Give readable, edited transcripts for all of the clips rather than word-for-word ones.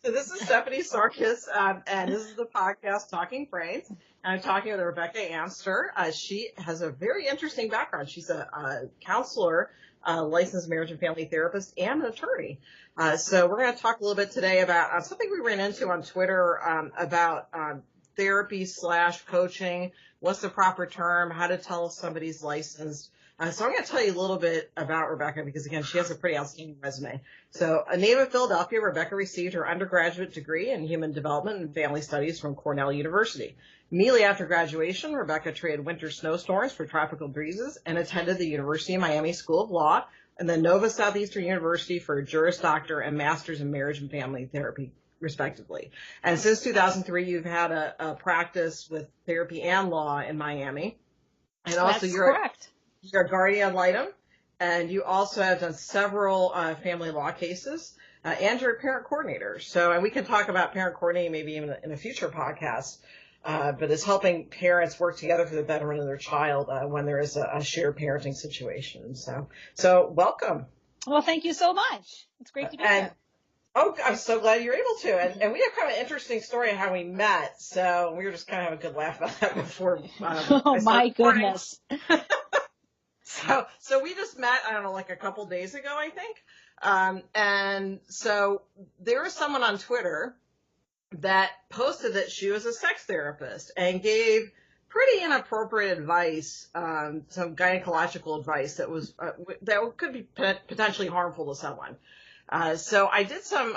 So this is Stephanie Sarkis, and this is the podcast Talking Brains. And I'm talking with Rebecca Amster. She has a very interesting background. She's a counselor, licensed marriage and family therapist, and an attorney. So we're going to talk a little bit today about something we ran into on Twitter about therapy / coaching. What's the proper term? How to tell if somebody's licensed. So I'm going to tell you a little bit about Rebecca because, again, she has a pretty outstanding resume. So a native of Philadelphia, Rebecca received her undergraduate degree in human development and family studies from Cornell University. Immediately after graduation, Rebecca traded winter snowstorms for tropical breezes and attended the University of Miami School of Law and then Nova Southeastern University for a Juris Doctor and Master's in Marriage and Family Therapy, respectively. And since 2003, you've had a practice with therapy and law in Miami. And also That's correct. You're a guardian ad litem, and you also have done several family law cases, and you're a parent coordinator. So, and we can talk about parent coordinating maybe even in a future podcast, but it's helping parents work together for the betterment of their child when there is a shared parenting situation. So welcome. Well, thank you so much. It's great to be here. Oh, I'm so glad you're able to. And we have kind of an interesting story of how we met. So we were just kind of having a good laugh about that before. Oh, my goodness. So we just met, I don't know, like a couple days ago, I think. And so there was someone on Twitter that posted that she was a sex therapist and gave pretty inappropriate advice, some gynecological advice that could be potentially harmful to someone. So I did some,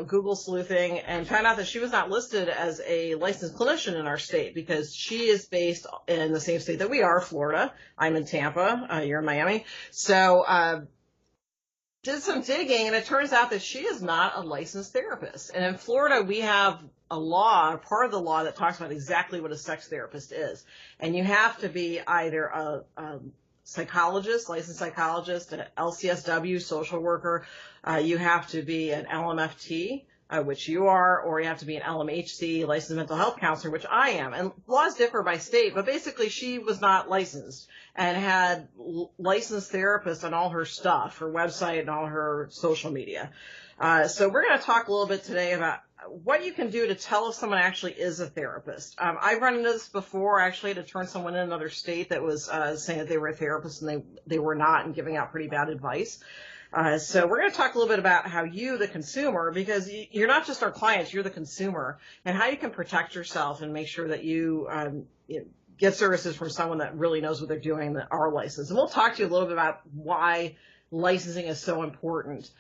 Google sleuthing and found out that she was not listed as a licensed clinician in our state because she is based in the same state that we are, Florida. I'm in Tampa. You're in Miami. So, did some digging and it turns out that she is not a licensed therapist. And in Florida, we have a part of the law that talks about exactly what a sex therapist is. And you have to be either a psychologist, licensed psychologist, an LCSW, social worker. You have to be an LMFT, which you are, or you have to be an LMHC, licensed mental health counselor, which I am. And laws differ by state, but basically she was not licensed and had licensed therapists on all her stuff, her website and all her social media. So we're going to talk a little bit today about what you can do to tell if someone actually is a therapist. I've run into this before, actually, to turn someone in another state that was saying that they were a therapist and they were not and giving out pretty bad advice. So we're going to talk a little bit about how you, the consumer, because you're not just our clients, you're the consumer, and how you can protect yourself and make sure that you get services from someone that really knows what they're doing that are licensed. And we'll talk to you a little bit about why licensing is so important.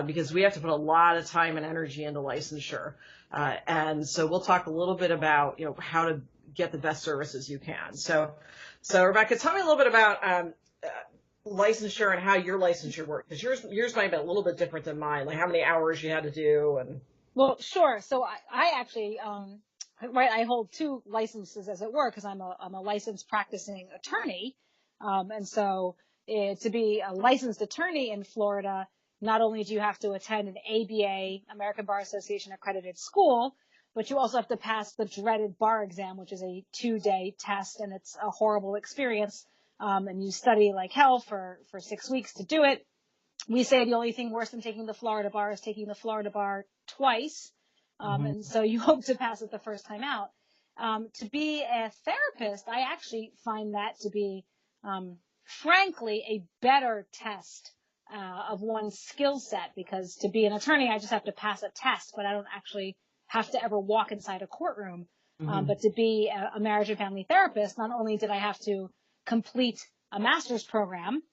Because we have to put a lot of time and energy into licensure. And so we'll talk a little bit about, how to get the best services you can. So Rebecca, tell me a little bit about licensure and how your licensure works. Because yours might be a little bit different than mine, like how many hours you had to do. Well, sure. So I actually, I hold two licenses, as it were, because I'm a licensed practicing attorney. And so to be a licensed attorney in Florida, not only do you have to attend an ABA, American Bar Association accredited school, but you also have to pass the dreaded bar exam, which is a 2-day test, and it's a horrible experience. And you study like hell for 6 weeks to do it. We say the only thing worse than taking the Florida bar is taking the Florida bar twice. And so you hope to pass it the first time out. To be a therapist, I actually find that to be, frankly, a better test of one's skill set, because to be an attorney, I just have to pass a test, but I don't actually have to ever walk inside a courtroom. But to be a marriage and family therapist, not only did I have to complete a master's program,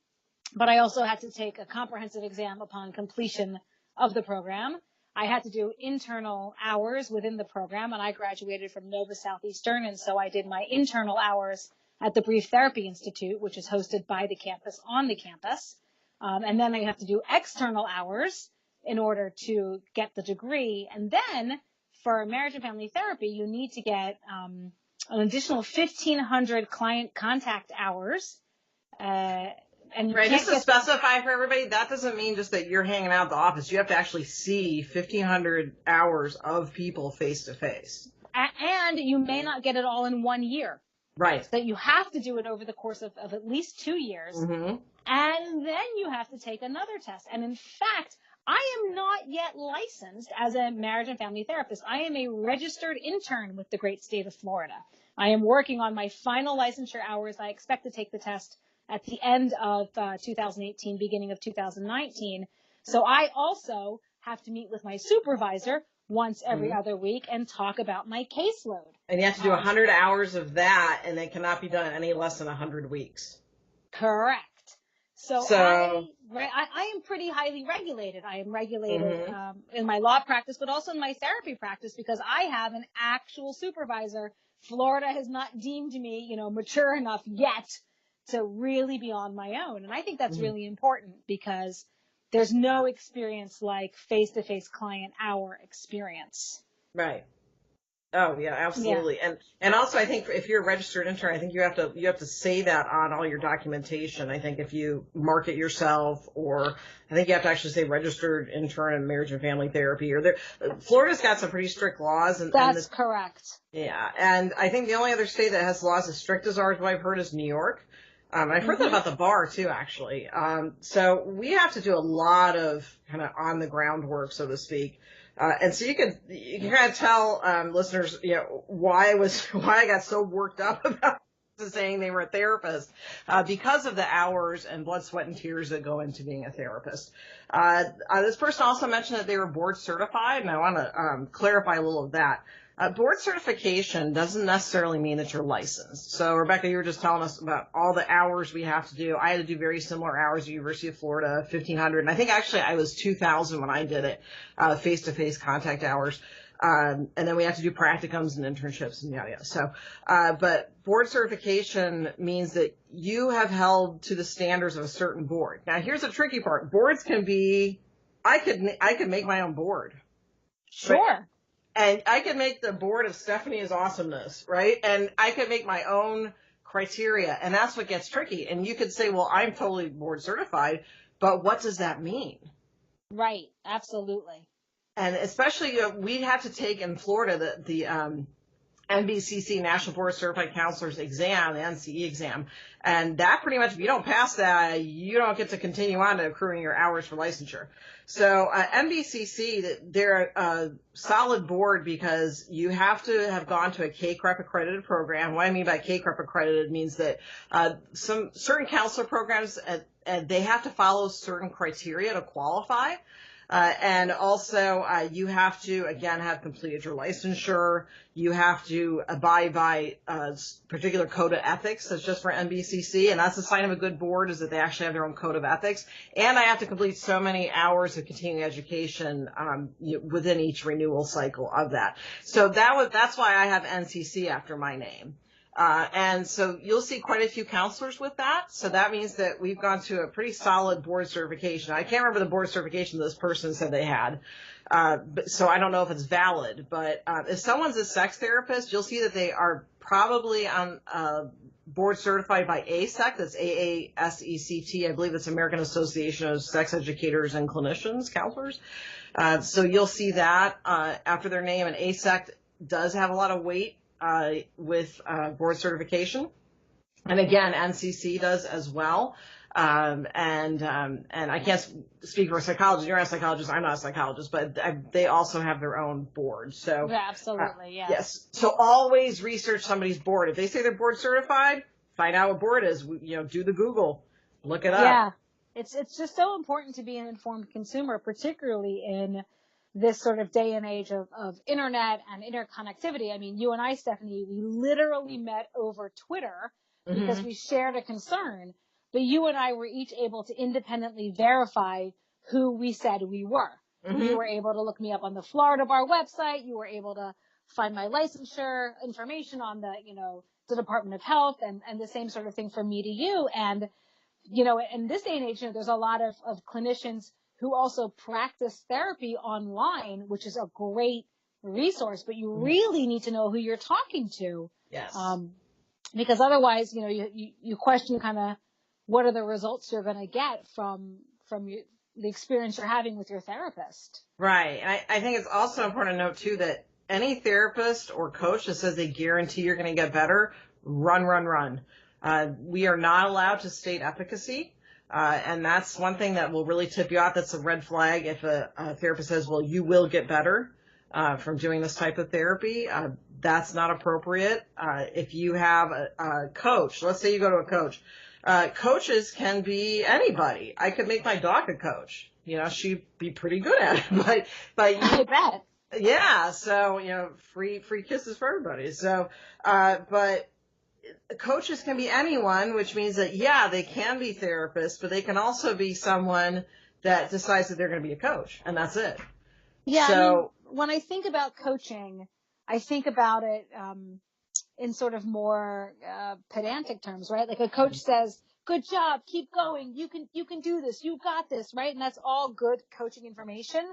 but I also had to take a comprehensive exam upon completion of the program. I had to do internal hours within the program, and I graduated from Nova Southeastern, and so I did my internal hours at the Brief Therapy Institute, which is hosted by the campus on the campus. And then I have to do external hours in order to get the degree. And then for marriage and family therapy, you need to get an additional 1,500 client contact hours. And right, just to specify for everybody, that doesn't mean just that you're hanging out at the office. You have to actually see 1,500 hours of people face to face. And you may not get it all in 1 year. Right. So you have to do it over the course of at least 2 years. And then you have to take another test. And in fact, I am not yet licensed as a marriage and family therapist. I am a registered intern with the great state of Florida. I am working on my final licensure hours. I expect to take the test at the end of 2018, beginning of 2019. So I also have to meet with my supervisor once every other week and talk about my caseload. And you have to do 100 hours of that, and it cannot be done any less than 100 weeks. Correct. So I am pretty highly regulated. I am regulated in my law practice, but also in my therapy practice because I have an actual supervisor. Florida has not deemed me, mature enough yet to really be on my own. And I think that's really important because there's no experience like face-to-face client hour experience. Right. Oh yeah, absolutely. Yeah. And also I think if you're a registered intern, I think you have to say that on all your documentation. I think if you market yourself, or I think you have to actually say registered intern in marriage and family therapy, or Florida's got some pretty strict laws. That's correct. Yeah. And I think the only other state that has laws as strict as ours, what I've heard, is New York. I've heard that about the bar too, actually. So we have to do a lot of kind of on the ground work, so to speak. And so you can kind of tell listeners, why I got so worked up about saying they were a therapist, because of the hours and blood, sweat, and tears that go into being a therapist. This person also mentioned that they were board certified, and I want to clarify a little of that. Board certification doesn't necessarily mean that you're licensed. So, Rebecca, you were just telling us about all the hours we have to do. I had to do very similar hours at the University of Florida, 1,500. And I think actually I was 2,000 when I did it, face-to-face contact hours. And then we have to do practicums and internships and yada yada. So, but board certification means that you have held to the standards of a certain board. Now, here's the tricky part. Boards can be, I could make my own board. Sure. Right? And I could make the board of Stephanie's awesomeness, right? And I could make my own criteria, and that's what gets tricky. And you could say, well, I'm totally board certified, but what does that mean? Right, absolutely. And especially, we have to take in Florida the NBCC, National Board of Certified Counselors exam, the NCE exam. And that pretty much, if you don't pass that, you don't get to continue on to accruing your hours for licensure. So NBCC, they're a solid board because you have to have gone to a CACREP accredited program. What I mean by CACREP accredited means that some certain counselor programs, they have to follow certain criteria to qualify. And also, you have to, again, have completed your licensure. You have to abide by a particular code of ethics that's just for NBCC. And that's a sign of a good board, is that they actually have their own code of ethics. And I have to complete so many hours of continuing education within each renewal cycle of that. So that's why I have NCC after my name. And so you'll see quite a few counselors with that. So that means that we've gone to a pretty solid board certification. I can't remember the board certification this person said they had. So I don't know if it's valid, but if someone's a sex therapist, you'll see that they are probably on board certified by AASECT. That's AASECT. I believe it's American Association of Sex Educators and Clinicians, Counselors. So you'll see that after their name, and AASECT does have a lot of weight with board certification, and again, NCC does as well. And I can't speak for a psychologist. You're not a psychologist. I'm not a psychologist, but they also have their own board. So yeah, absolutely, yeah. Yes. So always research somebody's board. If they say they're board certified, find out what board it is. Do the Google, look it up. Yeah, it's just so important to be an informed consumer, particularly in this sort of day and age of internet and interconnectivity. I mean, you and I, Stephanie, we literally met over Twitter because we shared a concern, but you and I were each able to independently verify who we said we were. You were able to look me up on the Florida Bar website. You were able to find my licensure information on the Department of Health, and the same sort of thing from me to you. And, in this day and age, there's a lot of clinicians who also practice therapy online, which is a great resource, but you really need to know who you're talking to. Yes. Because otherwise, you question kind of what are the results you're going to get from the experience you're having with your therapist. Right. And I think it's also important to note too that any therapist or coach that says they guarantee you're going to get better, run. We are not allowed to state efficacy. And that's one thing that will really tip you off. That's a red flag if a therapist says, well, you will get better from doing this type of therapy. That's not appropriate. If you have a coach, let's say you go to a coach, coaches can be anybody. I could make my dog a coach. She'd be pretty good at it, but I bet. yeah. So, free kisses for everybody. So, but coaches can be anyone, which means that, yeah, they can be therapists, but they can also be someone that decides that they're going to be a coach, and that's it. Yeah. So, when I think about coaching, I think about it, in sort of more, pedantic terms, right? Like a coach says, good job, keep going, you can do this, you got this, right? And that's all good coaching information.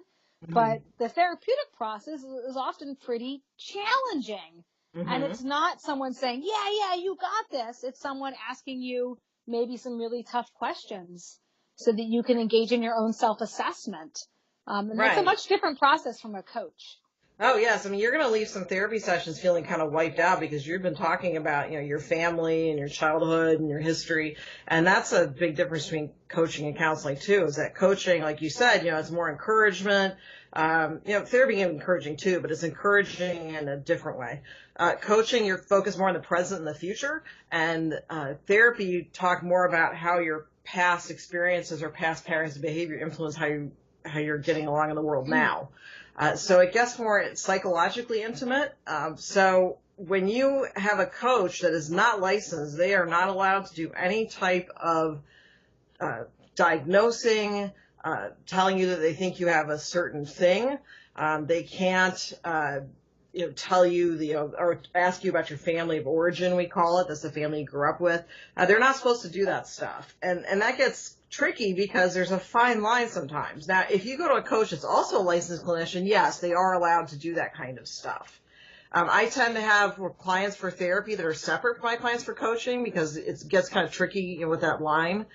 But the therapeutic process is often pretty challenging. And it's not someone saying, yeah, you got this. It's someone asking you maybe some really tough questions so that you can engage in your own self-assessment. And that's a much different process from a coach. Oh, yes. I mean, you're going to leave some therapy sessions feeling kind of wiped out because you've been talking about, your family and your childhood and your history. And that's a big difference between coaching and counseling, too, is that coaching, like you said, it's more encouragement. Therapy can be encouraging, too, but it's encouraging in a different way. Coaching, you're focused more on the present and the future. And therapy, you talk more about how your past experiences or past patterns of behavior influence how you're getting along in the world now. So it gets more psychologically intimate. So when you have a coach that is not licensed, they are not allowed to do any type of diagnosing, telling you that they think you have a certain thing. They can't, tell you, or ask you about your family of origin, we call it. That's the family you grew up with. They're not supposed to do that stuff. And that gets tricky because there's a fine line sometimes. Now, if you go to a coach that's also a licensed clinician, yes, they are allowed to do that kind of stuff. I tend to have clients for therapy that are separate from my clients for coaching because it gets kind of tricky with that line.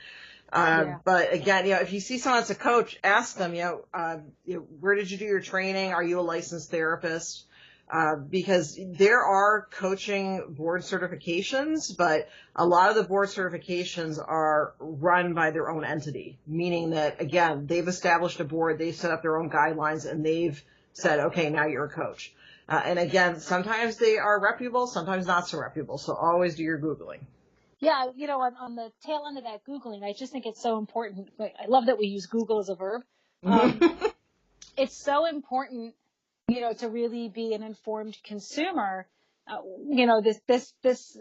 But again, if you see someone that's a coach, ask them, where did you do your training? Are you a licensed therapist? Because there are coaching board certifications, but a lot of the board certifications are run by their own entity, meaning that, again, they've established a board, they've set up their own guidelines, and they've said, okay, now you're a coach. And again, sometimes they are reputable, sometimes not so reputable, so always do your Googling. Yeah, on the tail end of that Googling, I just think it's so important. I love that we use Google as a verb. It's so important, to really be an informed consumer. This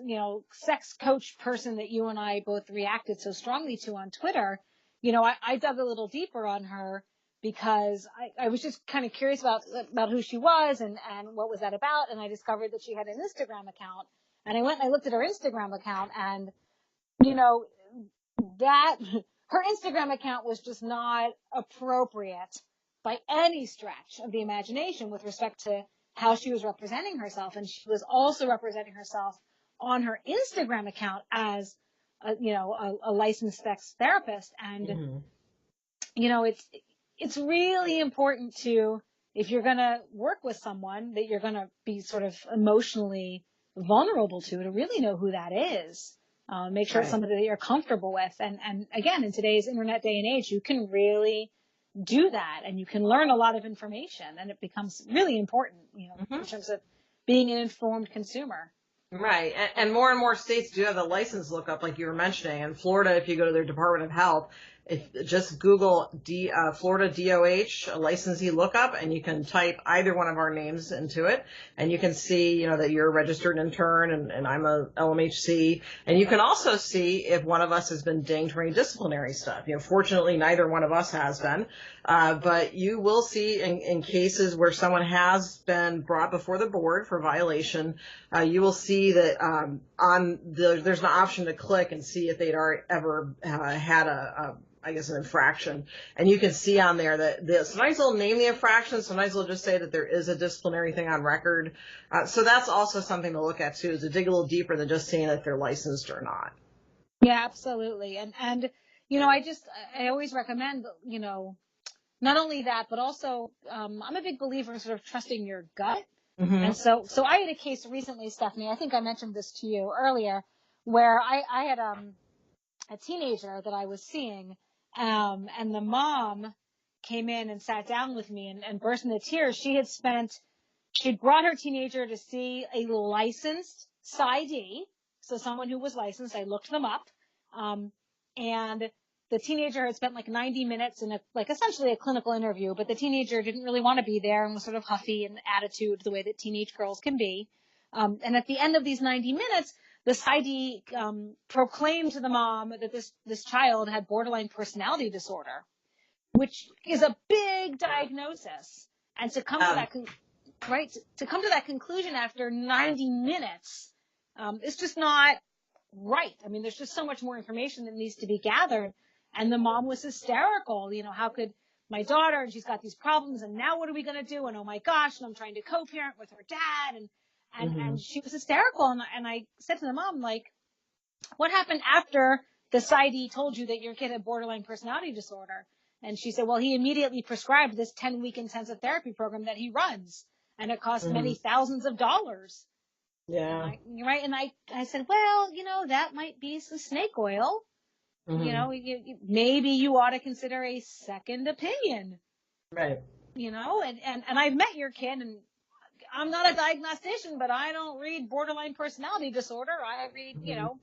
sex coach person that you and I both reacted so strongly to on Twitter, I dug a little deeper on her because I was just kind of curious about who she was and what was that about. And I discovered that she had an Instagram account. And I went and I looked at her Instagram account and, that her Instagram account was just not appropriate by any stretch of the imagination with respect to how she was representing herself. And she was also representing herself on her Instagram account as a licensed sex therapist. And, it's really important if you're going to work with someone that you're going to be sort of emotionally vulnerable to really know who that is. Make sure it's somebody that you're comfortable with. And again, in today's internet day and age, you can really do that and you can learn a lot of information and it becomes really important, in terms of being an informed consumer. Right. And more states do have the license lookup like you were mentioning. In Florida, if you go to their Department of Health, just Google Florida DOH licensee lookup, and you can type either one of our names into it, and you can see, that you're a registered intern and I'm a LMHC, and you can also see if one of us has been dinged for any disciplinary stuff. Fortunately, neither one of us has been, but you will see in cases where someone has been brought before the board for violation, you will see that there's an option to click and see if they'd ever had an infraction. And you can see on there that sometimes they'll name the infraction, sometimes they'll just say that there is a disciplinary thing on record. So that's also something to look at too, is to dig a little deeper than just seeing if they're licensed or not. Yeah, absolutely. And I always recommend, not only that, but also, I'm a big believer in sort of trusting your gut. Mm-hmm. And so I had a case recently, Stephanie, I think I mentioned this to you earlier, where I a teenager that I was seeing, and the mom came in and sat down with me and burst into tears. She'd brought her teenager to see a licensed PsyD, so someone who was licensed. I looked them up, and the teenager had spent like 90 minutes in essentially a clinical interview, but the teenager didn't really want to be there and was sort of huffy in attitude, the way that teenage girls can be. And at the end of these 90 minutes, the PsyD proclaimed to the mom that this child had borderline personality disorder, which is a big diagnosis. And to come to that to come to that conclusion after 90 minutes, is just not right. I mean, there's just so much more information that needs to be gathered. And the mom was hysterical. You know, how could my daughter, and she's got these problems, and now what are we going to do? And oh my gosh, and I'm trying to co-parent with her dad. And she was hysterical. And I said to the mom, like, what happened after the PsyD told you that your kid had borderline personality disorder? And she said, well, he immediately prescribed this 10-week intensive therapy program that he runs. And it cost many thousands of dollars. Yeah. Right. And I said, well, you know, that might be some snake oil. You know, maybe you ought to consider a second opinion. Right. You know, and I've met your kid, and I'm not a diagnostician, but I don't read borderline personality disorder. I read, you know,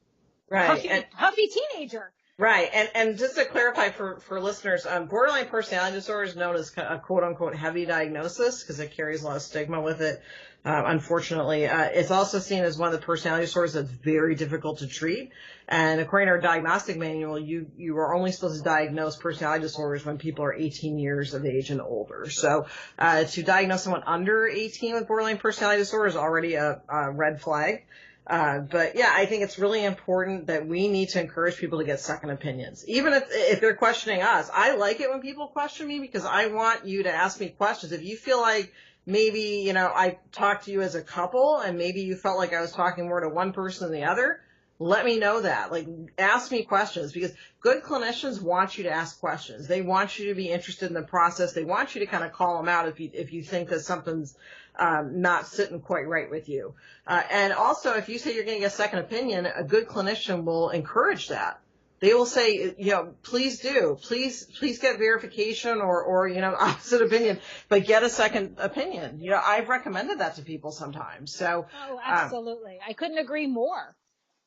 huffy teenager. Right. And just to clarify for listeners, borderline personality disorder is known as a quote unquote heavy diagnosis because it carries a lot of stigma with it. Unfortunately, it's also seen as one of the personality disorders that's very difficult to treat. And according to our diagnostic manual, you are only supposed to diagnose personality disorders when people are 18 years of age and older. So, to diagnose someone under 18 with borderline personality disorder is already a red flag. But yeah, I think it's really important that we need to encourage people to get second opinions. Even if they're questioning us. I like it when people question me because I want you to ask me questions. If you feel like maybe, you know, I talked to you as a couple and maybe you felt like I was talking more to one person than the other, let me know that. Like, ask me questions because good clinicians want you to ask questions. They want you to be interested in the process. They want you to kind of call them out if you think that something's not sitting quite right with you. And also, if you say you're getting a second opinion, a good clinician will encourage that. They will say, you know, please do. Please get verification or, you know, opposite opinion, but get a second opinion. You know, I've recommended that to people sometimes. So. Oh, absolutely. I couldn't agree more.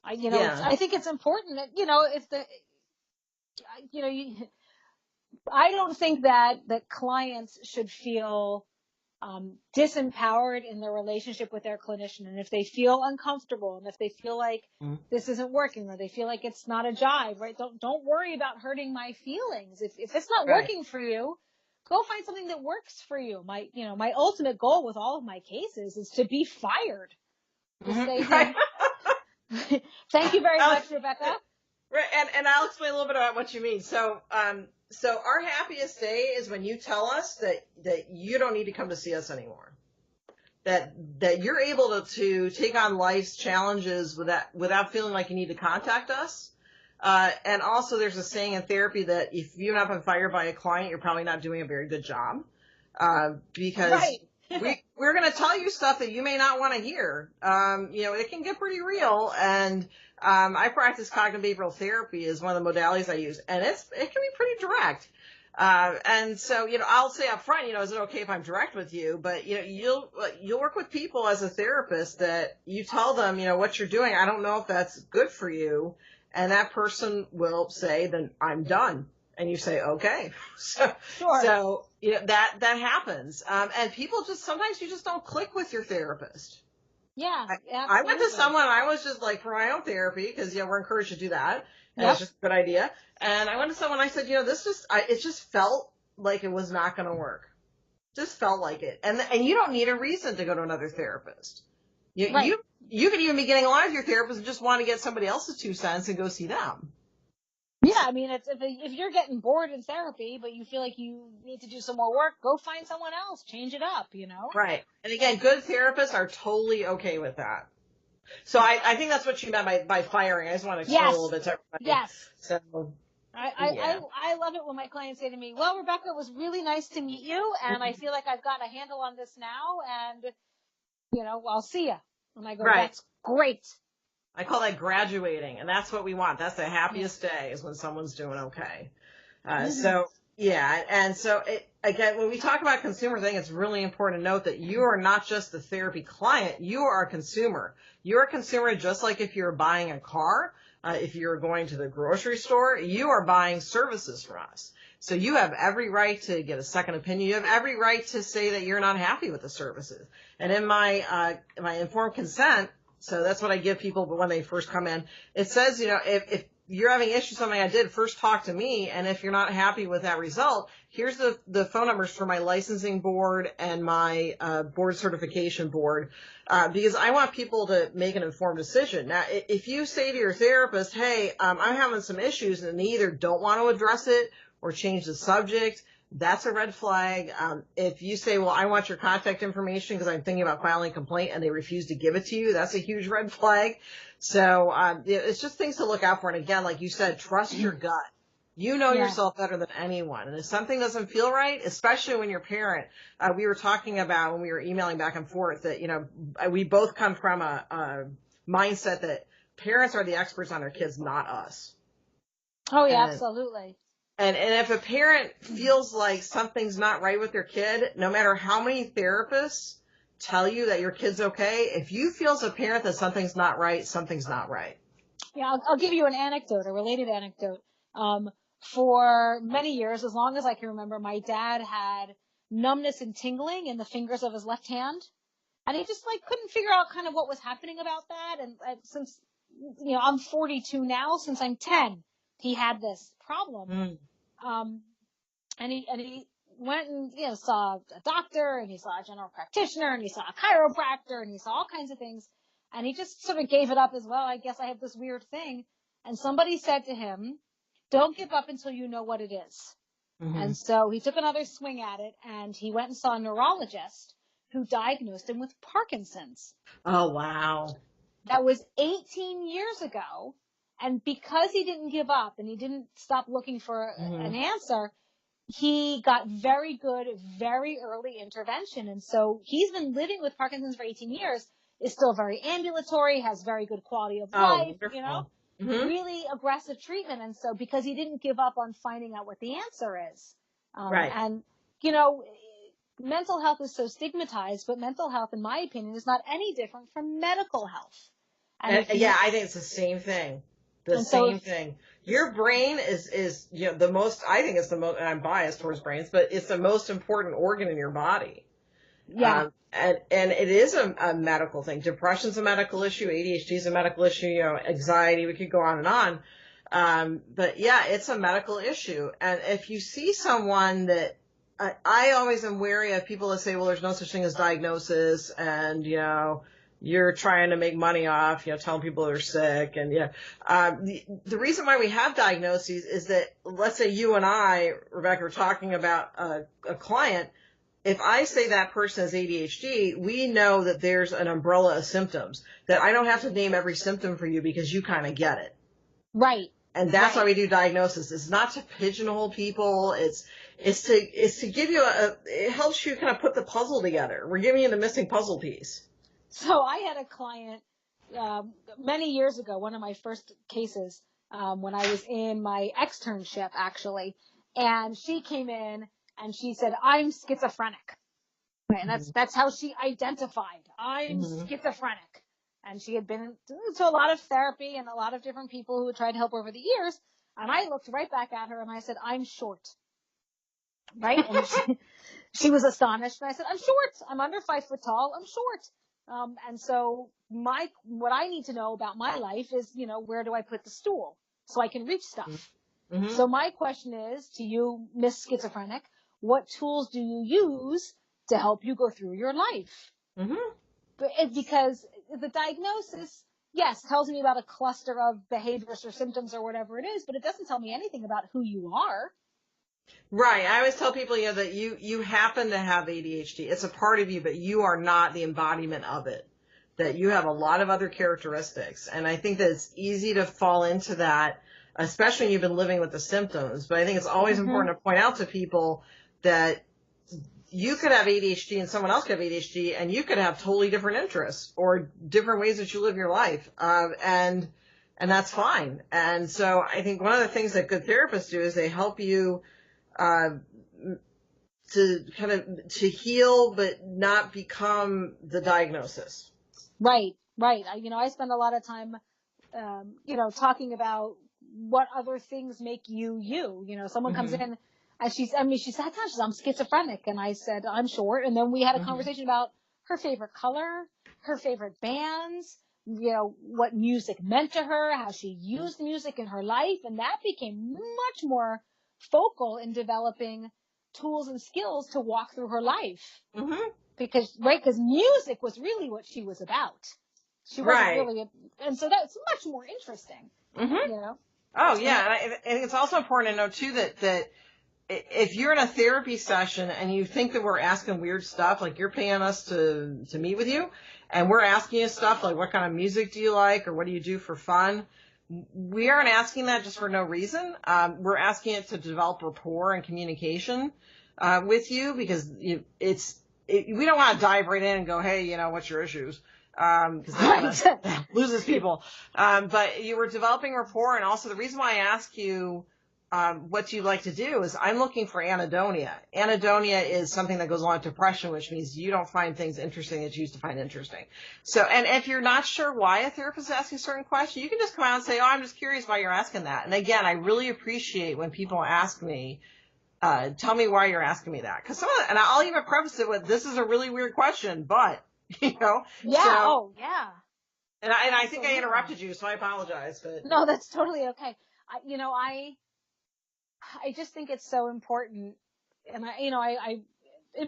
Yeah. I think it's important that, you know, I don't think that clients should feel disempowered in their relationship with their clinician. And if they feel uncomfortable and if they feel like this isn't working or they feel like it's not a jive, right? Don't worry about hurting my feelings. If it's not working for you, go find something that works for you. My ultimate goal with all of my cases is to be fired. To say, thank you very much, Rebecca. Right, and I'll explain a little bit about what you mean. So our happiest day is when you tell us that you don't need to come to see us anymore. That you're able to take on life's challenges without feeling like you need to contact us. And also there's a saying in therapy that if you've not been fired by a client, you're probably not doing a very good job. Because we're going to tell you stuff that you may not want to hear. You know, it can get pretty real. And I practice cognitive behavioral therapy is one of the modalities I use, and it can be pretty direct. And so, you know, I'll say up front, you know, is it okay if I'm direct with you? But, you know, you'll work with people as a therapist that you tell them, you know, what you're doing. I don't know if that's good for you. And that person will say, then I'm done. And you say, okay. So you know, that happens. And people sometimes you just don't click with your therapist. Yeah. I went to someone, I was just like for my own therapy because, you know, we're encouraged to do that. And it's just a good idea. And I went to someone, I said, you know, it just felt like it was not going to work. Just felt like it. And you don't need a reason to go to another therapist. You could even be getting along with your therapist and just want to get somebody else's 2 cents and go see them. Yeah, I mean, if you're getting bored in therapy, but you feel like you need to do some more work, go find someone else, change it up, you know? Right. And again, good therapists are totally okay with that. So I think that's what you meant by firing. I just want to explain a little bit to everybody. Yes. So I love it when my clients say to me, well, Rebecca, it was really nice to meet you, and I feel like I've got a handle on this now, and, you know, I'll see you. And I go, that's great. I call that graduating, and that's what we want. That's the happiest day, is when someone's doing okay. So yeah, and so again, when we talk about consumers, I think it's really important to note that you are not just the therapy client, you are a consumer. You're a consumer just like if you're buying a car, if you're going to the grocery store, you are buying services from us. So you have every right to get a second opinion. You have every right to say that you're not happy with the services. And in my informed consent, so that's what I give people when they first come in, it says, if you're having issues with something I did, first talk to me. And if you're not happy with that result, here's the phone numbers for my licensing board and my board certification board, because I want people to make an informed decision. Now, if you say to your therapist, hey, I'm having some issues, and they either don't want to address it or change the subject, that's a red flag. If you say, well, I want your contact information because I'm thinking about filing a complaint, and they refuse to give it to you, that's a huge red flag. So it's just things to look out for. And again, like you said, trust your gut. You know yourself better than anyone. And if something doesn't feel right, especially when you're a parent, we were talking about when we were emailing back and forth that, we both come from a mindset that parents are the experts on their kids, not us. Oh, yeah, absolutely. And if a parent feels like something's not right with their kid, no matter how many therapists tell you that your kid's okay, if you feel as a parent that something's not right, something's not right. Yeah, I'll give you an anecdote, a related anecdote. For many years, as long as I can remember, my dad had numbness and tingling in the fingers of his left hand. And he just couldn't figure out kind of what was happening about that. And since, I'm 42 now, since I'm 10, he had this problem. And he went and, saw a doctor, and he saw a general practitioner, and he saw a chiropractor, and he saw all kinds of things. And he just sort of gave it up as well. I guess I have this weird thing. And somebody said to him, don't give up until you know what it is. And so he took another swing at it, and he went and saw a neurologist who diagnosed him with Parkinson's. Oh, wow. That was 18 years ago. And because he didn't give up and he didn't stop looking for an answer, he got very good, very early intervention. And so he's been living with Parkinson's for 18 years, is still very ambulatory, has very good quality of life, really aggressive treatment. And so because he didn't give up on finding out what the answer is. Right. And, mental health is so stigmatized, but mental health, in my opinion, is not any different from medical health. And I think it's the same thing. The same thing. Your brain is the most, I think it's the most, and I'm biased towards brains, but it's the most important organ in your body. Yeah. And it is a medical thing. Depression's a medical issue. ADHD is a medical issue. Anxiety, we could go on and on. But yeah, it's a medical issue. And if you see someone that, I always am wary of people that say, well, there's no such thing as diagnosis, and, you're trying to make money off, telling people they're sick. And, the reason why we have diagnoses is that, let's say you and I, Rebecca, are talking about a client. If I say that person has ADHD, we know that there's an umbrella of symptoms, that I don't have to name every symptom for you because you kind of get it. Right. And that's why we do diagnosis. It's not to pigeonhole people. It's to give you it helps you kind of put the puzzle together. We're giving you the missing puzzle piece. So I had a client many years ago, one of my first cases, when I was in my externship, actually, and she came in and she said, I'm schizophrenic. Right? And that's how she identified. I'm schizophrenic. And she had been to a lot of therapy and a lot of different people who had tried to help her over the years. And I looked right back at her and I said, I'm short. Right? And she was astonished. And I said, I'm short. I'm under 5 foot tall. I'm short. And so what I need to know about my life is, where do I put the stool so I can reach stuff? So my question is to you, Miss Schizophrenic, what tools do you use to help you go through your life? Because the diagnosis, yes, tells me about a cluster of behaviors or symptoms or whatever it is, but it doesn't tell me anything about who you are. Right. I always tell people, that you happen to have ADHD. It's a part of you, but you are not the embodiment of it. That you have a lot of other characteristics. And I think that it's easy to fall into that, especially when you've been living with the symptoms. But I think it's always important to point out to people that you could have ADHD and someone else could have ADHD, and you could have totally different interests or different ways that you live your life. And that's fine. And so I think one of the things that good therapists do is they help you, to heal, but not become the diagnosis. Right. I spend a lot of time, talking about what other things make you, you. Someone comes in and she said, I'm schizophrenic. And I said, I'm short. And then we had a conversation about her favorite color, her favorite bands, what music meant to her, how she used music in her life. And that became much more focal in developing tools and skills to walk through her life. Because music was really what she was about. She wasn't really, and so that's much more interesting. Oh yeah, and I think it's also important to know too that if you're in a therapy session and you think that we're asking weird stuff, like you're paying us to meet with you, and we're asking you stuff like what kind of music do you like or what do you do for fun, we aren't asking that just for no reason. We're asking it to develop rapport and communication with you, because we don't want to dive right in and go, hey, what's your issues? Because that loses people. But you were developing rapport, and also the reason why I ask you what you like to do is I'm looking for anhedonia. Anhedonia is something that goes along with depression, which means you don't find things interesting that you used to find interesting. So, and if you're not sure why a therapist is asking a certain question, you can just come out and say, I'm just curious why you're asking that. And again, I really appreciate when people ask me, tell me why you're asking me that. And I'll even preface it with, this is a really weird question, but, Yeah. So, yeah. And I think I interrupted you, so I apologize. But no, that's totally okay. I just think it's so important, and I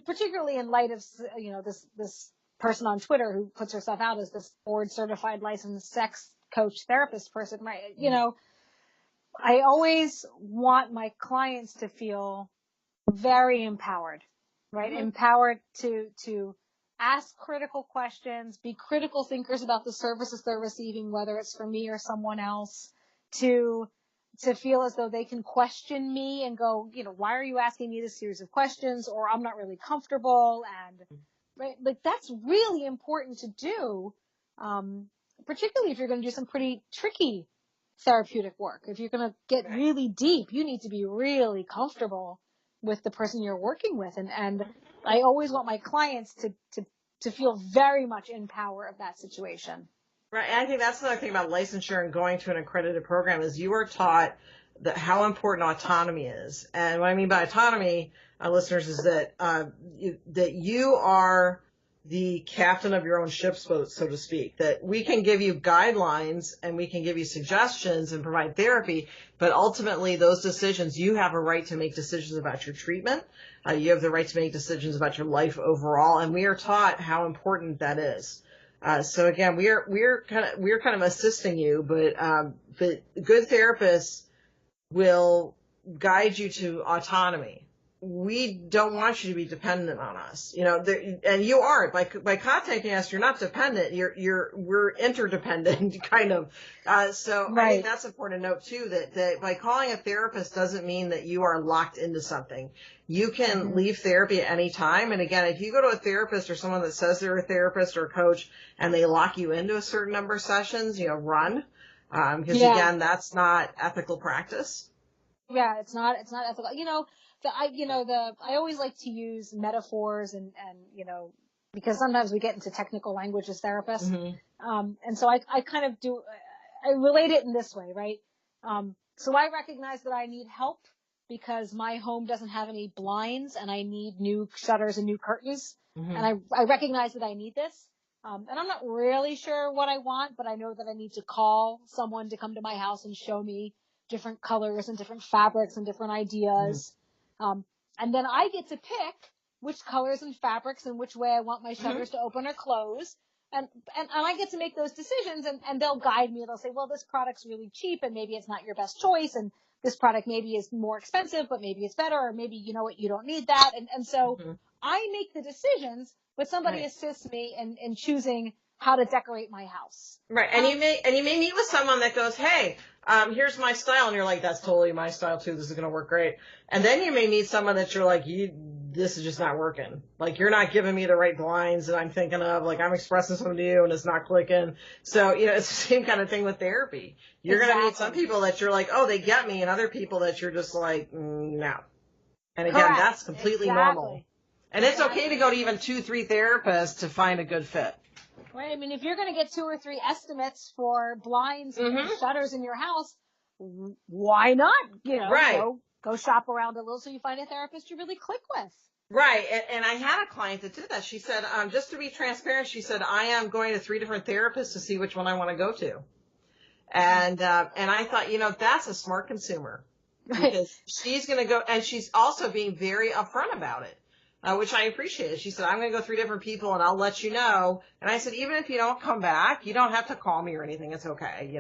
particularly in light of this person on Twitter who puts herself out as this board certified licensed sex coach therapist person, right? I always want my clients to feel very empowered, right? Empowered to ask critical questions, be critical thinkers about the services they're receiving, whether it's from me or someone else, to feel as though they can question me and go, why are you asking me this series of questions? Or I'm not really comfortable. And right, like that's really important to do, particularly if you're going to do some pretty tricky therapeutic work. If you're going to get really deep, you need to be really comfortable with the person you're working with. And I always want my clients to feel very much in power of that situation. Right, and I think that's another thing about licensure and going to an accredited program is you are taught that how important autonomy is. And what I mean by autonomy, listeners, is that that you are the captain of your own ship's boat, so to speak. That we can give you guidelines and we can give you suggestions and provide therapy, but ultimately those decisions, you have a right to make decisions about your treatment. You have the right to make decisions about your life overall, and we are taught how important that is. So again, we're kind of assisting you, but good therapists will guide you to autonomy. We don't want you to be dependent on us, and you aren't. By contacting us, you're not dependent. We're interdependent, kind of. So right. I think that's important to note too, that by calling a therapist doesn't mean that you are locked into something. You can leave therapy at any time. And again, if you go to a therapist or someone that says they're a therapist or a coach and they lock you into a certain number of sessions, run. Because again, that's not ethical practice. Yeah, it's not ethical. I always like to use metaphors and because sometimes we get into technical language as therapists. And so I kind of I relate it in this way, right? So I recognize that I need help because my home doesn't have any blinds and I need new shutters and new curtains. And I recognize that I need this. And I'm not really sure what I want, but I know that I need to call someone to come to my house and show me different colors and different fabrics and different ideas. And then I get to pick which colors and fabrics and which way I want my shutters to open or close. And I get to make those decisions and they'll guide me. They'll say, well, this product's really cheap and maybe it's not your best choice. And this product maybe is more expensive, but maybe it's better. Or maybe, you know what, you don't need that. And so I make the decisions, but somebody assists me in choosing how to decorate my house. Right. And you may meet with someone that goes, hey, here's my style. And you're like, that's totally my style too. This is going to work great. And then you may meet someone that you're like, this is just not working. Like, you're not giving me the right blinds that I'm thinking of. Like, I'm expressing something to you and it's not clicking. So, it's the same kind of thing with therapy. You're going to meet some people that you're like, oh, they get me, and other people that you're just like, no. And again, Correct. that's completely normal. And it's okay to go to even 2-3 therapists to find a good fit. Right. I mean, if you're going to get 2 or 3 estimates for blinds and shutters in your house, why not, right. go shop around a little so you find a therapist you really click with. Right. And I had a client that did that. She said, just to be transparent, she said, I am going to 3 different therapists to see which one I want to go to. And I thought, that's a smart consumer. Because she's going to go, and she's also being very upfront about it. Which I appreciated. She said, I'm going to go 3 different people and I'll let you know. And I said, even if you don't come back, you don't have to call me or anything. It's okay,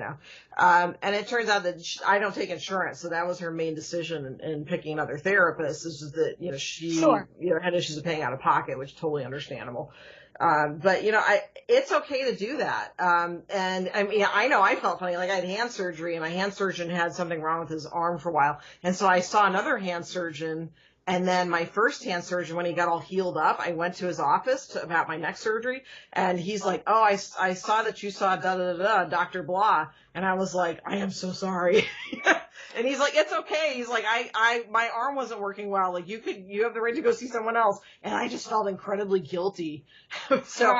And it turns out that I don't take insurance. So that was her main decision in picking another therapist, is that, she, had issues of paying out of pocket, which is totally understandable. But it's okay to do that. And I mean, I know I felt funny. Like, I had hand surgery and my hand surgeon had something wrong with his arm for a while. And so I saw another hand surgeon. And then my first hand surgeon, when he got all healed up, I went to his office about my neck surgery, and he's like, oh, I saw that you saw Dr. Blah. And I was like, I am so sorry. And he's like, it's okay. He's like, my arm wasn't working well. Like, you have the right to go see someone else. And I just felt incredibly guilty. So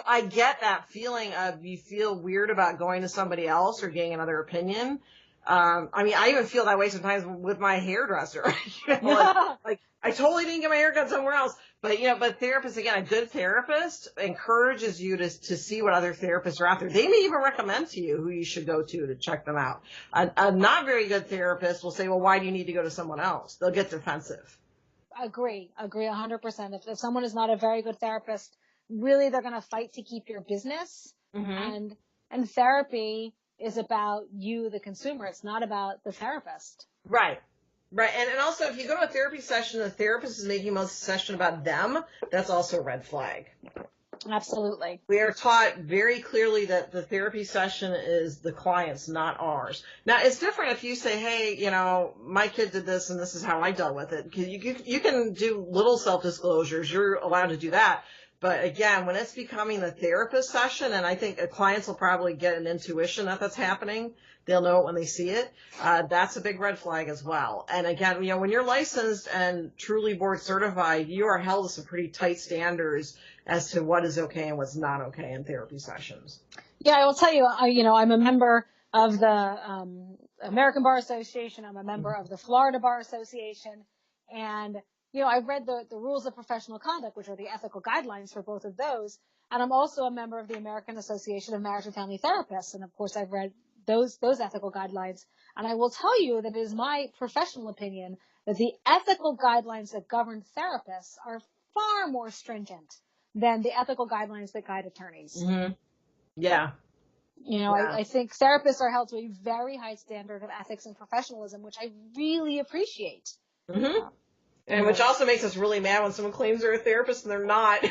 I get that feeling of, you feel weird about going to somebody else or getting another opinion. I mean, I even feel that way sometimes with my hairdresser. Like, I totally didn't get my hair cut somewhere else. But, but therapists, again, a good therapist encourages you to see what other therapists are out there. They may even recommend to you who you should go to check them out. A not very good therapist will say, well, why do you need to go to someone else? They'll get defensive. Agree 100%. If someone is not a very good therapist, really they're going to fight to keep your business. And therapy is about you, the consumer. It's not about the therapist. Right. And also, if you go to a therapy session, the therapist is making most of the session about them, that's also a red flag. Absolutely. We are taught very clearly that the therapy session is the client's, not ours. Now, it's different if you say, hey, my kid did this and this is how I dealt with it. Because you can do little self-disclosures. You're allowed to do that. But again, when it's becoming the therapist session, and I think clients will probably get an intuition that that's happening, they'll know it when they see it. That's a big red flag as well. And again, when you're licensed and truly board certified, you are held to some pretty tight standards as to what is okay and what's not okay in therapy sessions. Yeah, I will tell you, I'm a member of the American Bar Association. I'm a member of the Florida Bar Association, and I've read the rules of professional conduct, which are the ethical guidelines for both of those. And I'm also a member of the American Association of Marriage and Family Therapists. And of course, I've read those ethical guidelines. And I will tell you that it is my professional opinion that the ethical guidelines that govern therapists are far more stringent than the ethical guidelines that guide attorneys. Mm-hmm. Yeah. I think therapists are held to a very high standard of ethics and professionalism, which I really appreciate. Mm-hmm. And which also makes us really mad when someone claims they're a therapist and they're not.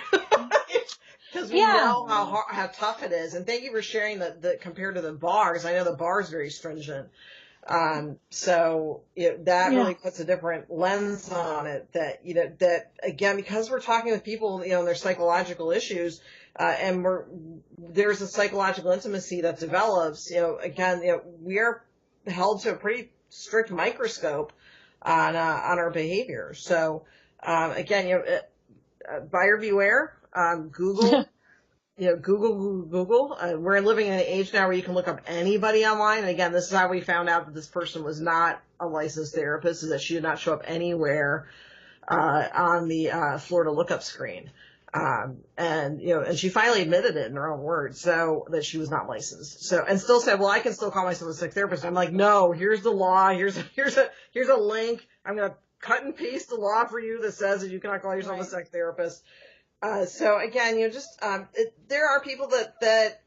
Because we know how tough it is. And thank you for sharing the compared to the bars. I know the bar is very stringent. So that really puts a different lens on it, that again, because we're talking with people, and their psychological issues, and there's a psychological intimacy that develops, again, we are held to a pretty strict microscope on our behavior. So, again, buyer beware, Google, Google. We're living in an age now where you can look up anybody online. And again, this is how we found out that this person was not a licensed therapist, is that she did not show up anywhere, on the, Florida lookup screen. And she finally admitted it in her own words, so that she was not licensed. So, and still said, well, I can still call myself a sex therapist. I'm like, no, here's the law. Here's a link. I'm going to cut and paste the law for you that says that you cannot call yourself a sex therapist. So again, there are people that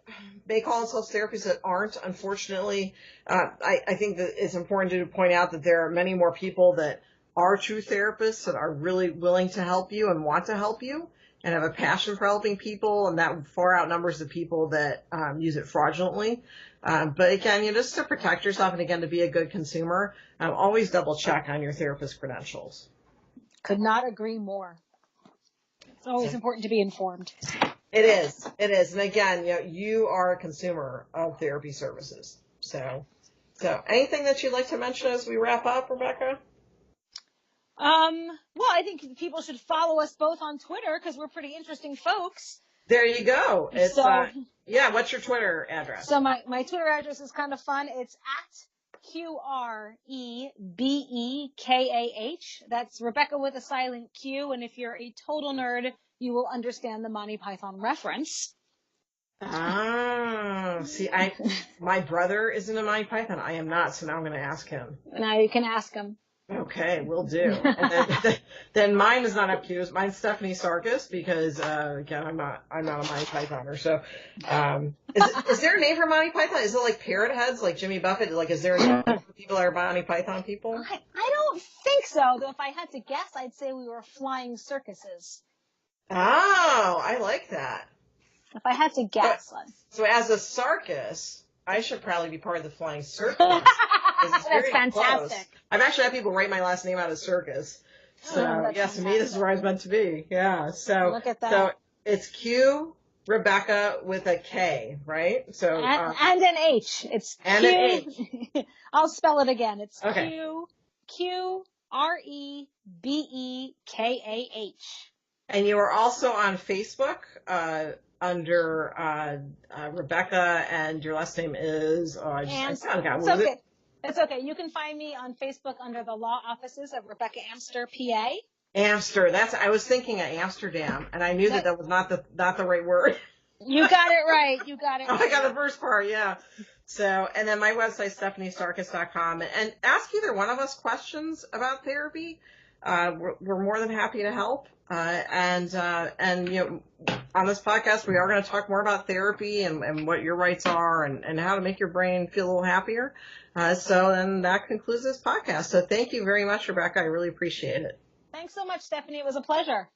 may call themselves therapists that aren't, unfortunately. I think that it's important to point out that there are many more people that are true therapists that are really willing to help you and want to help you and have a passion for helping people, and that far outnumbers the people that use it fraudulently. But again, just to protect yourself and again to be a good consumer, always double check on your therapist credentials. Could not agree more. It's always important to be informed. It is. It is. And again, you are a consumer of therapy services. So anything that you'd like to mention as we wrap up, Rebecca? Well, I think people should follow us both on Twitter because we're pretty interesting folks. There you go. It's, so, what's your Twitter address? So my Twitter address is kind of fun. It's at QREBEKAH. That's Rebecca with a silent Q. And if you're a total nerd, you will understand the Monty Python reference. See, my brother is into Monty Python. I am not, so now I'm going to ask him. Now you can ask him. Okay, will do. And then mine is not up to you. Mine's Stephanie Sarkis because again, I'm not a Monty Pythoner. So, is there a name for Monty Python? Is it like Parrot Heads, like Jimmy Buffett? Like, is there a name for people that are Monty Python people? I don't think so. Though, if I had to guess, I'd say we were flying circuses. Oh, I like that. If I had to guess. So as a Sarkis, I should probably be part of the Flying Circus. That's fantastic. Close. I've actually had people write my last name out as Circus. So, to me, this is where I was meant to be. Yeah. So, look at that. So it's Q Rebecca with a K, right? So and an H. It's and Q. An H. I'll spell it again. It's okay. QREBEKAH. And you are also on Facebook under Rebecca, and your last name is It's okay. You can find me on Facebook under the law offices of Rebecca Amster, PA. Amster. I was thinking of Amsterdam, and I knew that was not the right word. You got it right. You got it right. I got the first part, yeah. So, and then my website, stephaniesarkis.com, and ask either one of us questions about therapy. We're more than happy to help. And on this podcast, we are going to talk more about therapy and what your rights are and how to make your brain feel a little happier. So then that concludes this podcast. So thank you very much, Rebecca. I really appreciate it. Thanks so much, Stephanie. It was a pleasure.